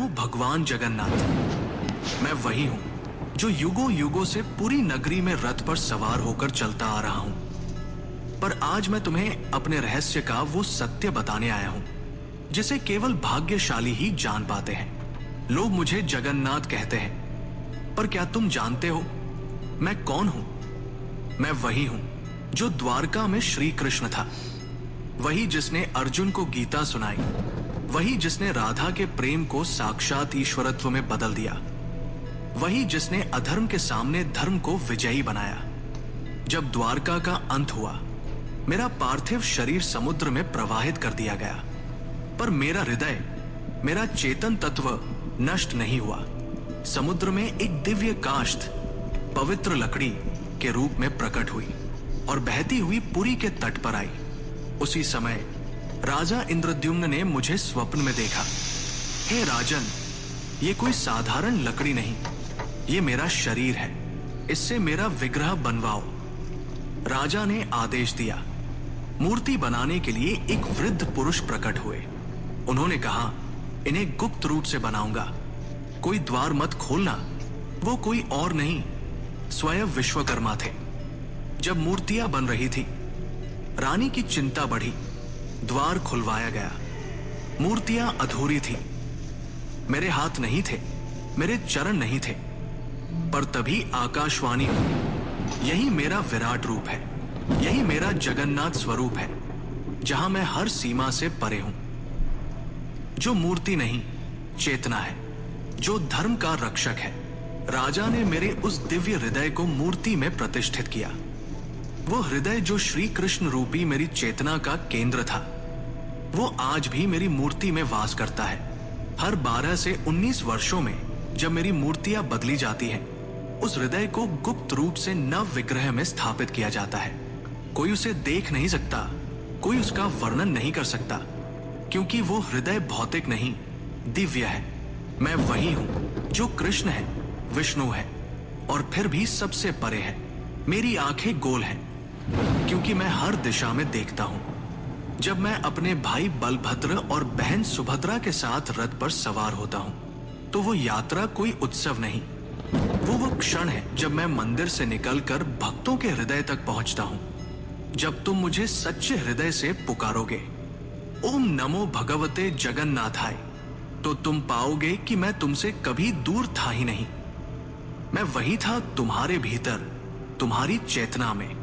हूं भगवान जगन्नाथ। मैं वही हूं जो युगों युगों से पूरी नगरी में रथ पर सवार होकर चलता आ रहा हूं। पर आज मैं तुम्हें अपने रहस्य का वो सत्य बताने आया हूं जिसे केवल भाग्यशाली ही जान पाते हैं। लोग मुझे जगन्नाथ कहते हैं, पर क्या तुम जानते हो मैं कौन हूं? मैं वही हूं जो द्वारका में श्री कृष्ण था, वही जिसने अर्जुन को गीता सुनाई, वही जिसने राधा के प्रेम को साक्षात ईश्वरत्व में बदल दिया, वही जिसने अधर्म के सामने धर्म को विजयी बनाया। जब द्वारका का अंत हुआ, मेरा पार्थिव शरीर समुद्र में प्रवाहित कर दिया गया, पर मेरा हृदय, मेरा चेतन तत्व नष्ट नहीं हुआ। समुद्र में एक दिव्य काष्ठ पवित्र लकड़ी के रूप में प्रकट हुई और बहती हुई पुरी के तट पर आई। उसी समय राजा इंद्रद्युम्न ने मुझे स्वप्न में देखा। हे राजन, ये कोई साधारण लकड़ी नहीं, ये मेरा शरीर है, इससे मेरा विग्रह बनवाओ। राजा ने आदेश दिया। मूर्ति बनाने के लिए एक वृद्ध पुरुष प्रकट हुए। उन्होंने कहा, इन्हें गुप्त रूप से बनाऊंगा, कोई द्वार मत खोलना। वो कोई और नहीं, स्वयं विश्वकर्मा थे। जब मूर्तियां बन रही थी, रानी की चिंता बढ़ी। द्वार खुलवाया गया। मूर्तियां अधूरी थी। मेरे हाथ नहीं थे, मेरे चरण नहीं थे, पर तभी आकाशवाणी हुई, यही मेरा विराट रूप है, यही मेरा जगन्नाथ स्वरूप है, जहां मैं हर सीमा से परे हूं। जो मूर्ति नहीं, चेतना है, जो धर्म का रक्षक है। राजा ने मेरे उस दिव्य हृदय को मूर्ति में प्रतिष्ठित किया। वो हृदय जो श्री कृष्ण रूपी मेरी चेतना का केंद्र था, वो आज भी मेरी मूर्ति में वास करता है। हर 12 से 19 वर्षों में जब मेरी मूर्तियां बदली जाती हैं, उस हृदय को गुप्त रूप से नव विग्रह में स्थापित किया जाता है। कोई उसे देख नहीं सकता, कोई उसका वर्णन नहीं कर सकता, क्योंकि वो हृदय भौतिक नहीं, दिव्य है। मैं वही हूं जो कृष्ण है, विष्णु है और फिर भी सबसे परे है। मेरी आंखें गोल हैं क्योंकि मैं हर दिशा में देखता हूं। जब मैं अपने भाई बलभद्र और बहन सुभद्रा के साथ रथ पर सवार होता हूं, तो वो यात्रा कोई उत्सव नहीं, वो क्षण है जब मैं मंदिर से निकलकर भक्तों के हृदय तक पहुंचता हूं। जब तुम मुझे सच्चे हृदय से पुकारोगे, ओम नमो भगवते जगन्नाथाय, तो तुम पाओगे कि मैं तुमसे कभी दूर था ही नहीं। मैं वही था तुम्हारे भीतर, तुम्हारी चेतना में।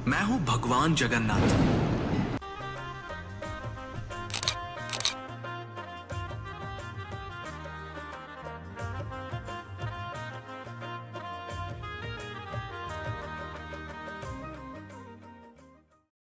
मैं हूं भगवान जगन्नाथ।